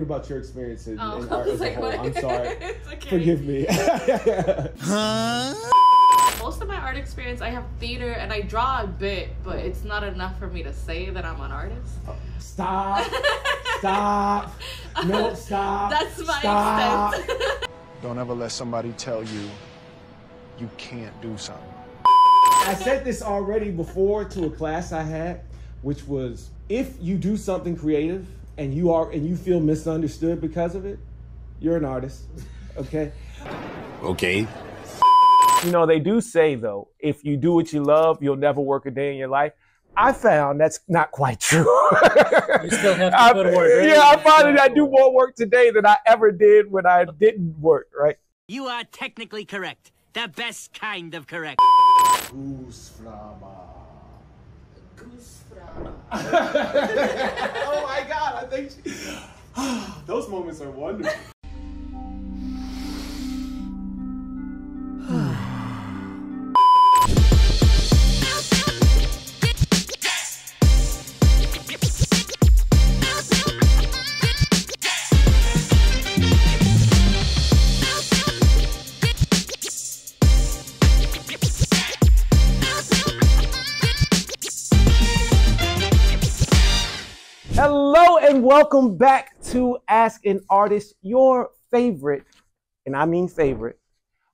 about your experience in art as a like, whole. I'm sorry. It's okay. Forgive me. Most of my art experience, I have theater and I draw a bit, but it's not enough for me to say that I'm an artist. Stop. Stop. No, stop. That's my extent. Don't ever let somebody tell you you can't do something. I said this already before to a class I had, which was if you do something creative and you feel misunderstood because of it, you're an artist. Okay? Okay. You know, they do say though, if you do what you love, you'll never work a day in your life. I found that's not quite true. You still have to put work, right? Yeah, I found that I do more work today than I ever did when I didn't work, right? You are technically correct. The best kind of correct. Goose flama. Goose flama. Oh my God, I think those moments are wonderful. Hello and welcome back to Ask an Artist, your favorite, and I mean favorite,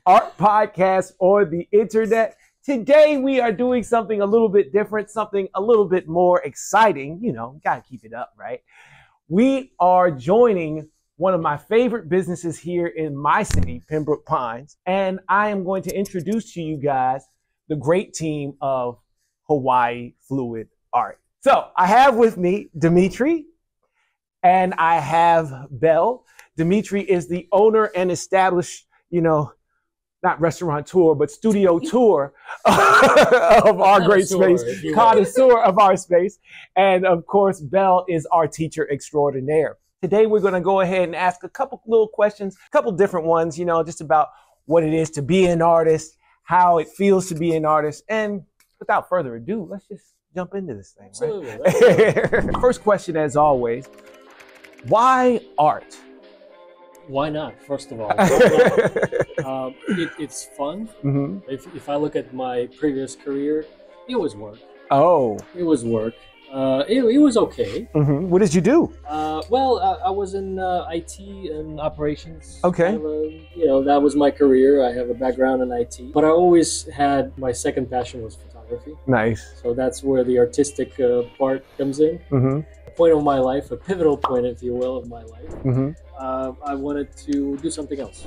art podcast on the internet. Today we are doing something a little bit different, something a little bit more exciting. You know, gotta keep it up, right? We are joining one of my favorite businesses here in my city, Pembroke Pines, and I am going to introduce to you guys the great team of Hawaii Fluid Art. So I have with me Dimitri and I have Belle. Dimitri is the owner and established, you know, not restaurateur, but studio tour of our great space, connoisseur of our space. And of course, Belle is our teacher extraordinaire. Today, we're going to go ahead and ask a couple little questions, a couple different ones, you know, just about what it is to be an artist, how it feels to be an artist. And without further ado, let's just jump into this thing. Right? First question, as always, why art? Why not? First of all, it's fun. Mm-hmm. If I look at my previous career, it was work. Oh, it was work. It was okay. Mm-hmm. What did you do? Well, I was in IT and operations. Okay. You know, that was my career. I have a background in IT, but I always had my second passion was photography. Nice. So that's where the artistic part comes in. Mm-hmm. A point of my life, a pivotal point, if you will, of my life. Mm-hmm. I wanted to do something else.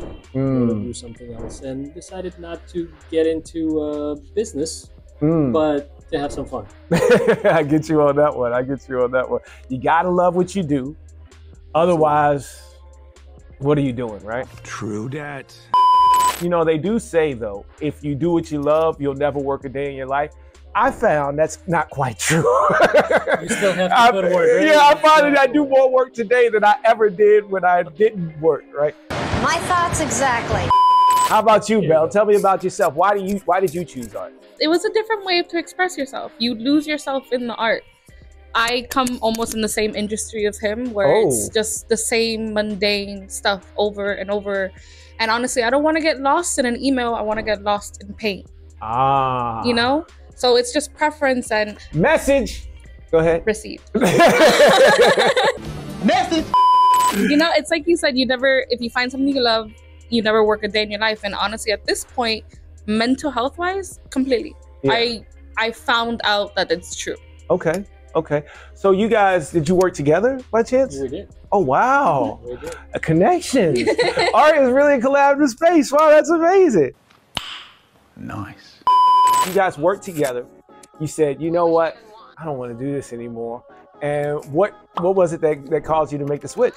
And decided not to get into business, but to have some fun. I get you on that one. You gotta love what you do. Otherwise, what are you doing, right? True that. You know, they do say though, if you do what you love, you'll never work a day in your life. I found that's not quite true. You still have to put work, right? Yeah, I found that I do more work today than I ever did when I didn't work, right? My thoughts exactly. How about you, Belle? Tell me about yourself. Why did you choose art? It was a different way to express yourself. You lose yourself in the art. I come almost in the same industry of him, where it's just the same mundane stuff over and over. And honestly, I don't want to get lost in an email. I want to get lost in paint. Ah. You know? So it's just preference and... Message! Go ahead. Received. Message! You know, it's like you said, if you find something you love, you never work a day in your life. And honestly, at this point, mental health-wise, completely. Yeah. I found out that it's true. Okay. So you guys, did you work together by chance? We did. Oh, wow. We did. A connection. Art is really a collaborative space. Wow, that's amazing. Nice. You guys worked together. You said, you know what? I don't want to do this anymore. And what was it that caused you to make the switch?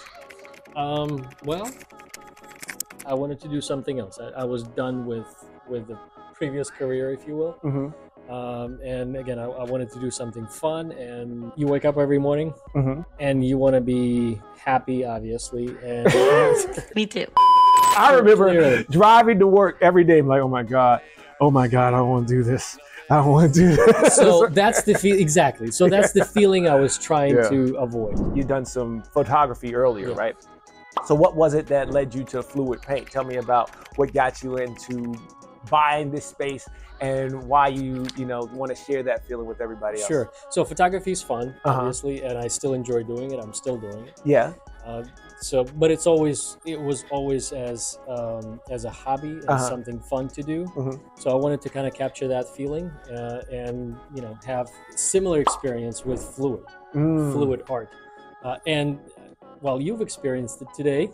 Well, I wanted to do something else. I was done with the previous career, if you will. Mm-hmm. And again, I wanted to do something fun. And you wake up every morning, mm-hmm. and you want to be happy, obviously. And Me too. I remember driving to work every day. I'm like, oh my God, I don't want to do this. I don't want to do this. So that's the exactly. So that's the feeling I was trying to avoid. You've done some photography earlier, right? So what was it that led you to fluid paint? Tell me about what got you into buying this space and why you want to share that feeling with everybody else. Sure. So photography is fun, obviously, and I still enjoy doing it. I'm still doing it. Yeah. But it was always as a hobby, as something fun to do. So I wanted to kind of capture that feeling and have similar experience with fluid art. And well, you've experienced it today.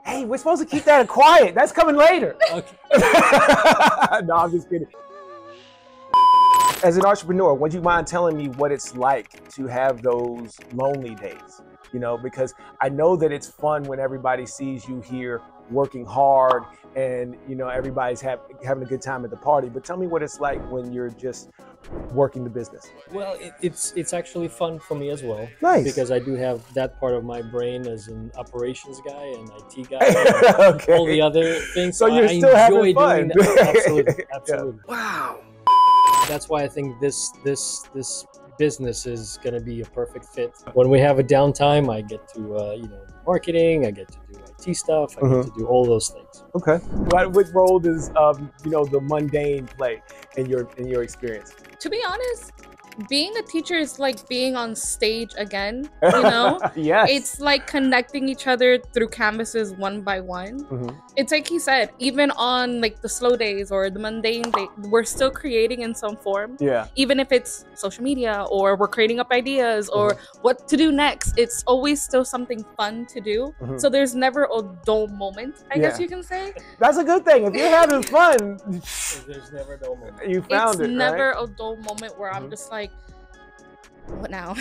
Hey, we're supposed to keep that quiet. That's coming later. Okay. No, I'm just kidding. As an entrepreneur, would you mind telling me what it's like to have those lonely days? Because I know that it's fun when everybody sees you here working hard and, everybody's having a good time at the party. But tell me what it's like when you're just working the business. Well, it's actually fun for me as well. Nice. Because I do have that part of my brain as an operations guy and IT guy and okay. all the other things. So you're still having fun. Doing that. Absolutely. Absolutely. Yeah. Wow. That's why I think this business is going to be a perfect fit. When we have a downtime, I get to marketing, I get to do IT stuff, I get to do all those things. Okay. What role does the mundane play in your experience? To be honest, being a teacher is like being on stage again, Yes. It's like connecting each other through canvases one by one. It's like he said, even on like the slow days or the mundane day, we're still creating in some form. Yeah. Even if it's social media or we're creating up ideas or what to do next, it's always still something fun to do. So there's never a dull moment, I guess you can say. That's a good thing. If you're having fun, there's never a dull moment. You found it's it, never right? a dull moment where I'm just like, what now?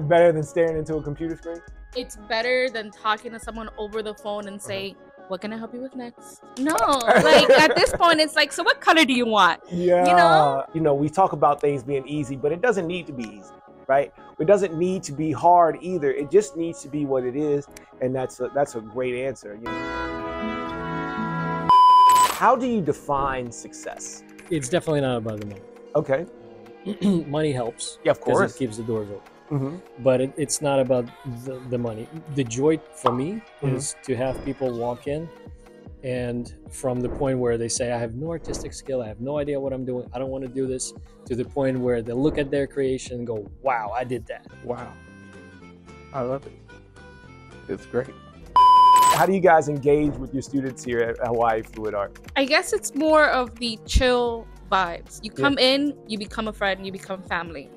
Better than staring into a computer screen? It's better than talking to someone over the phone and say, what can I help you with next? No, like at this point, it's like, so what color do you want? Yeah. We talk about things being easy, but it doesn't need to be easy, right? It doesn't need to be hard either. It just needs to be what it is. And that's a great answer. How do you define success? It's definitely not about the money. Okay. Money helps. Yeah, of course. Because it keeps the doors open. But it's not about the money. The joy for me is to have people walk in and from the point where they say, I have no artistic skill, I have no idea what I'm doing, I don't want to do this, to the point where they look at their creation and go, wow, I did that. Wow. I love it. It's great. How do you guys engage with your students here at Hawaii Fluid Art? I guess it's more of the chill vibes. You come in, you become a friend, you become family.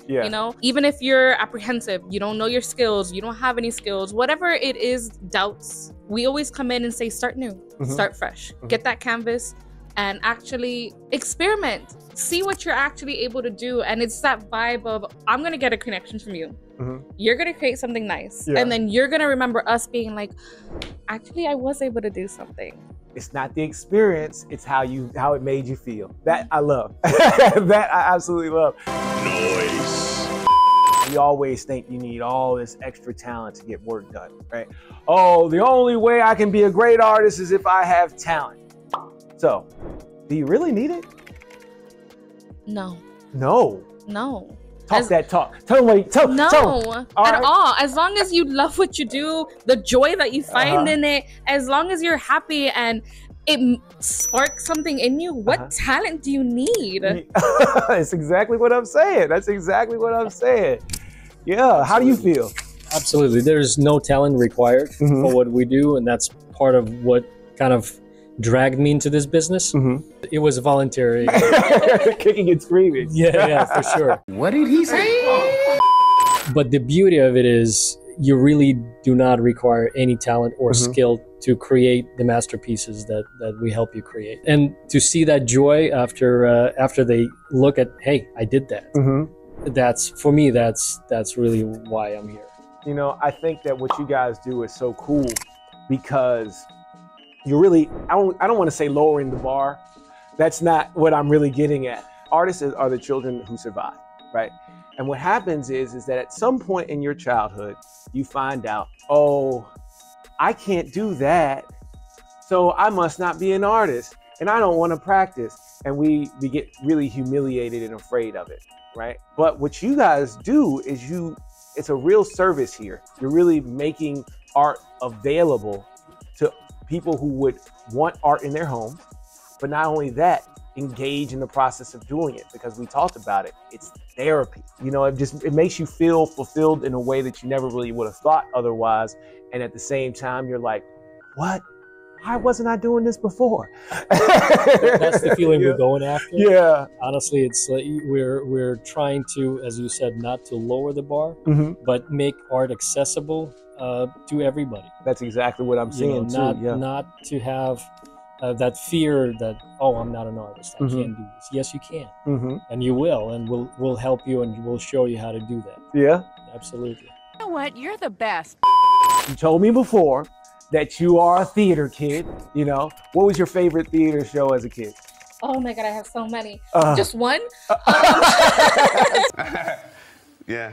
Even if you're apprehensive, you don't know your skills, you don't have any skills, whatever it is, doubts, we always come in and say, start new, start fresh, get that canvas and actually experiment, see what you're actually able to do. And it's that vibe of, I'm going to get a connection from you. You're going to create something nice. And then you're going to remember us being like, actually, I was able to do something. It's not the experience, it's how it made you feel. That I love. That I absolutely love. Noise. You always think you need all this extra talent to get work done, right? Oh, the only way I can be a great artist is if I have talent. So, do you really need it? No. No. No. Talk that talk. Tell me. No, at all. As long as you love what you do, the joy that you find in it, as long as you're happy and it sparks something in you, what talent do you need? That's exactly what I'm saying. That's exactly what I'm saying. Yeah. Absolutely. How do you feel? Absolutely. There's no talent required for what we do, and that's part of what kind of dragged me into this business. It was voluntary. Kicking and screaming. Yeah, for sure. What did he say? But the beauty of it is you really do not require any talent or skill to create the masterpieces that we help you create. And to see that joy after they look at, hey, I did that. That's, for me, that's really why I'm here. I think that what you guys do is so cool because you're really, I don't want to say lowering the bar. That's not what I'm really getting at. Artists are the children who survive, right? And what happens is that at some point in your childhood, you find out, oh, I can't do that, so I must not be an artist. and I don't want to practice. And we get really humiliated and afraid of it, right? But what you guys do is it's a real service here. You're really making art available to people who would want art in their homes. But not only that, engage in the process of doing it, because we talked about it. It's therapy. You know, it makes you feel fulfilled in a way that you never really would have thought otherwise. And at the same time, you're like, what? Why wasn't I doing this before? That's the feeling we're going after. Yeah. Honestly, it's like we're trying to, as you said, not to lower the bar, but make art accessible to everybody. That's exactly what I'm saying too. Not to have that fear that, oh, I'm not an artist, I can't do this. Yes, you can, and you will, and we'll help you, and we'll show you how to do that. Yeah, absolutely. You know what? You're the best. You told me before that you are a theater kid. You know, what was your favorite theater show as a kid? Oh my God, I have so many. Just one? Yeah.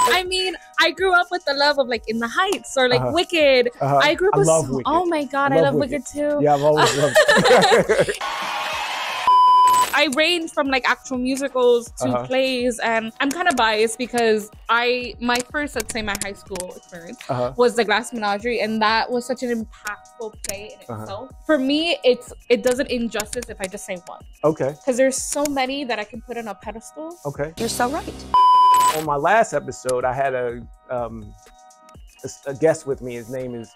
I mean, I grew up with the love of like In the Heights or like Wicked. I grew up with, oh my God, I love Wicked too. Yeah, I've always loved it. I range from like actual musicals to plays, and I'm kind of biased because my first, let's say my high school experience was The Glass Menagerie, and that was such an impactful play in itself. For me, it does it injustice if I just say one. Okay. Because there's so many that I can put on a pedestal. Okay. You're so right. On my last episode, I had a guest with me. His name is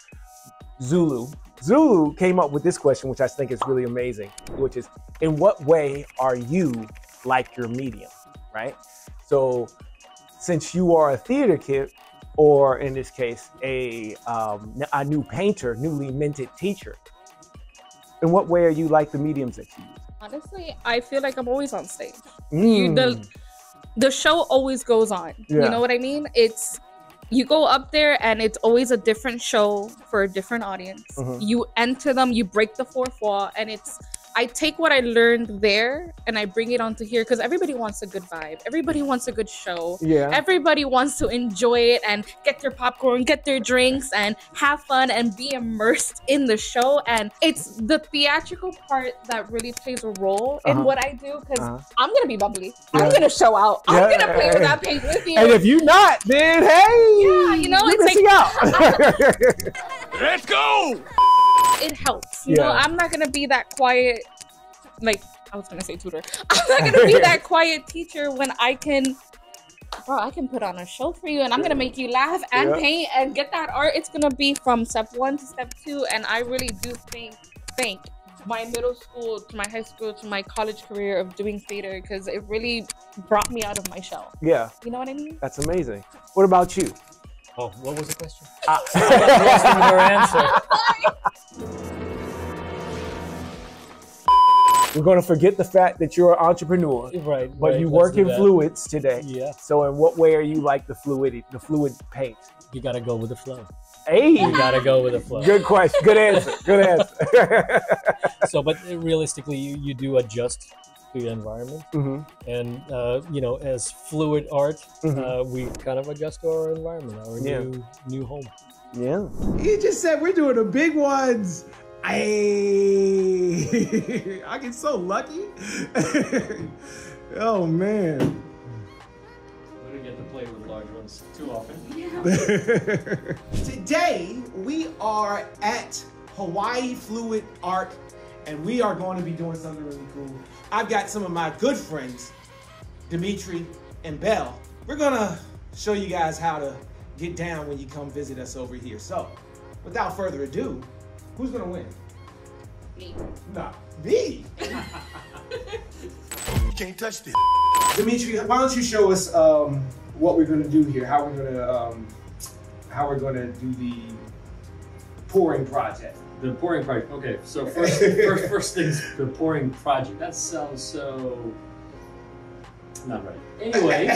Zulu. Zulu came up with this question, which I think is really amazing, which is, in what way are you like your medium, right? So since you are a theater kid, or in this case, a new painter, newly minted teacher, in what way are you like the mediums that you use? Honestly, I feel like I'm always on stage. The show always goes on. You know what I mean? You go up there and it's always a different show for a different audience. You enter them, you break the fourth wall, and I take what I learned there and I bring it onto here, because everybody wants a good vibe. Everybody wants a good show. Yeah. Everybody wants to enjoy it and get their popcorn, get their drinks, and have fun and be immersed in the show. And it's the theatrical part that really plays a role in what I do, because I'm going to be bubbly. I'm going to show out. I'm going to play with that paint with you. And if you're not, then hey, yeah, you know, it's missing out. Let's go! It helps. You know, I'm not going to be that quiet, like, I was going to say tutor. I'm not going to be that quiet teacher when I can put on a show for you, and I'm going to make you laugh and paint and get that art. It's going to be from step 1 to step 2. And I really do thank my middle school to my high school to my college career of doing theater, because it really brought me out of my shell. Yeah. You know what I mean? That's amazing. What about you? Oh, what was the question? I lost her answer. We're going to forget the fact that you're an entrepreneur, but you work in fluids today. Yeah. So in what way are you like the fluid paint? You got to go with the flow. Hey, you got to go with the flow. Good question. Good answer. Good answer. So, but realistically, you do adjust to the environment, and you know, as fluid art, we kind of adjust to our environment, our new home. Yeah. He just said we're doing the big ones. Hey, I get so lucky. Oh man. We don't get to play with large ones too often. Yeah. Today we are at Hawaii Fluid Art, and we are going to be doing something really cool. I've got some of my good friends, Dimitri and Belle. We're gonna show you guys how to get down when you come visit us over here. So, without further ado, who's gonna win? Me. Nah, me? You can't touch this. Dimitri, why don't you show us what we're gonna do here? How we're gonna do the pouring project. The pouring project. Okay, so first things, the pouring project. That sounds so not right. Anyway,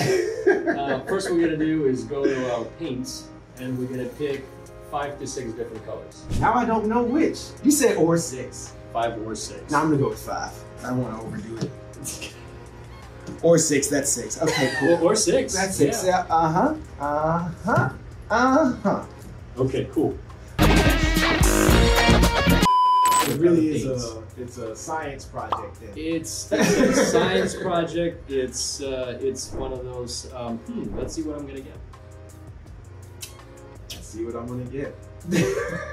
first what we're gonna do is go to our paints, and we're gonna pick 5 to 6 different colors. Now I don't know which. You said or 6. 5 or 6. Now I'm gonna go with 5. I don't want to overdo it. Or 6. That's 6. Okay, cool. Or 6. That's 6. Yeah. Okay, cool. It really is it's a science project then. It's a science project. It's one of those. Let's see what I'm gonna get. Let's see what I'm gonna get.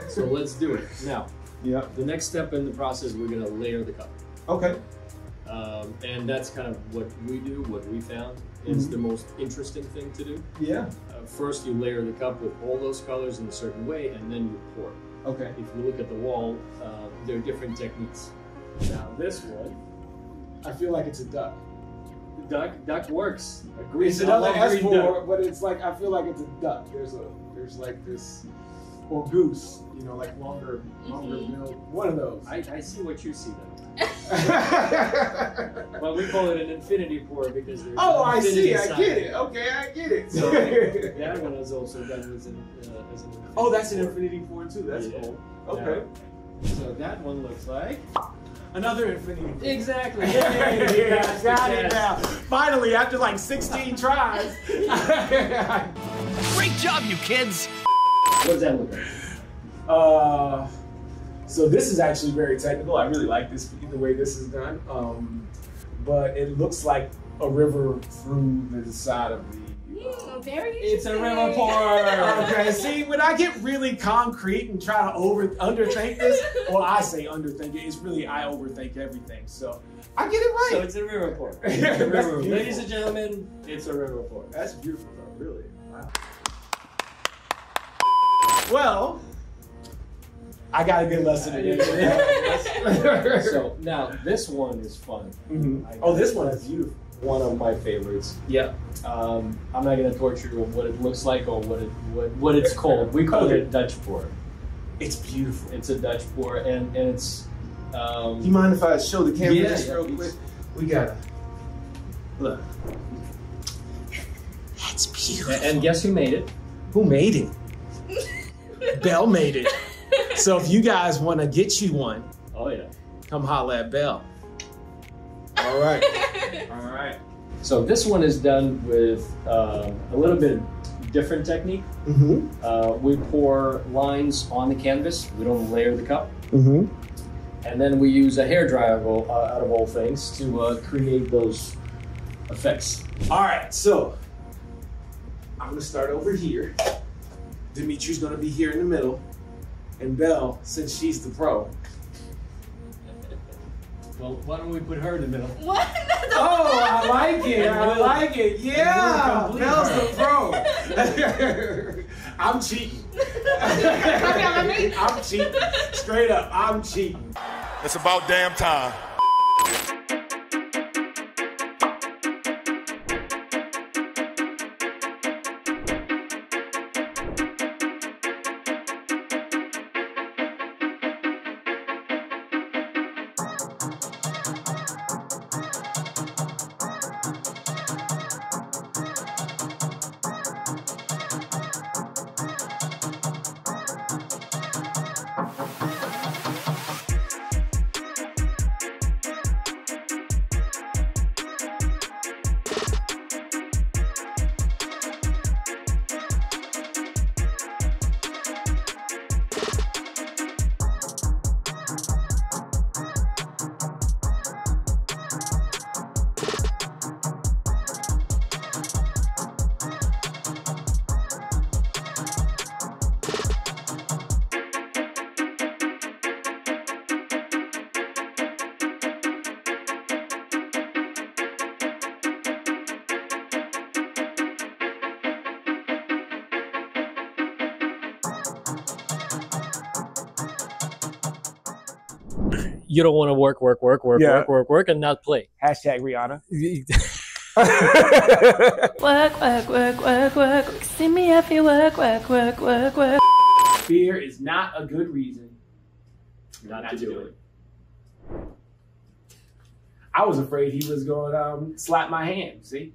So let's do it now. Yeah. The next step in the process, we're gonna layer the cup. Okay. And that's kind of what we do. What we found is the most interesting thing to do. Yeah. First, you layer the cup with all those colors in a certain way, and then you pour. Okay. If you look at the wall, there are different techniques. Now this one, I feel like it's a duck. duck works. Green, It's another S green duck. for, but it's like I feel like it's a duck. There's like this, or goose. You know, like longer bill. One of those. I see what you see then. Well, we call it an infinity pour because there's I see. inside. I get it. Okay, I get it. So that one is also done as an infinity. Oh, that's an pour. infinity pour too. That's cool. Okay. So that one looks like Another infinity pour. exactly. Yeah, got it now. Finally, after like 16 tries. Great job, you kids! What does that look like? So this is actually very technical. I really like this, the way this is done. But it looks like a river through the side of the. It's a river pour. Okay, see, when I get really concrete and try to underthink this, well, I say underthink it. It's really I overthink everything. So I get it right. So it's a river pour. That's It's a river. beautiful. Ladies and gentlemen, it's a river pour. That's beautiful, though. Really. Wow. Well, I got a good lesson today. So now this one is fun. Oh, this one is beautiful. One of my favorites. Yeah. I'm not gonna torture you on what it looks like or what it's called. We call it Dutch pour. It's beautiful. It's a Dutch pour, and it's. You mind if I show the camera just real quick? We gotta look. That's beautiful. And guess who made it? Who made it? Belle made it. So if you guys want to get you one, Oh yeah. come holla at Belle. All right. All right. So this one is done with a little bit different technique. We pour lines on the canvas. We don't layer the cup. And then we use a hairdryer out of all things to create those effects. All right. So I'm gonna start over here. Dimitri's gonna be here in the middle, and Belle, since she's the pro. Well, why don't we put her in the middle? What? Oh, I like it. I like it. Yeah, Complete Belle's her. the pro. I'm cheating. I'm cheating. Straight up, I'm cheating. It's about damn time. You don't want to work, and not play. Hashtag Rihanna. Work. See me if you work. Fear is not a good reason Not to do it. I was afraid he was going to slap my hand. See?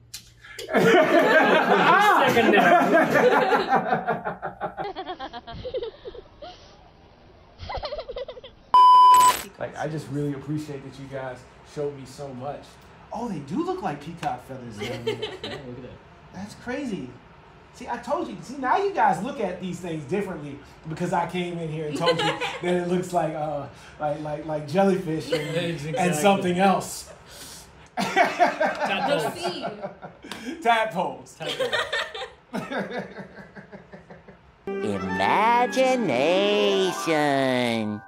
Like, I just really appreciate that you guys showed me so much. Oh, they do look like peacock feathers down there. Yeah, look at that. That's crazy. See, I told you. See, now you guys look at these things differently because I came in here and told you that it looks like jellyfish and something else. Tadpoles. Imagination.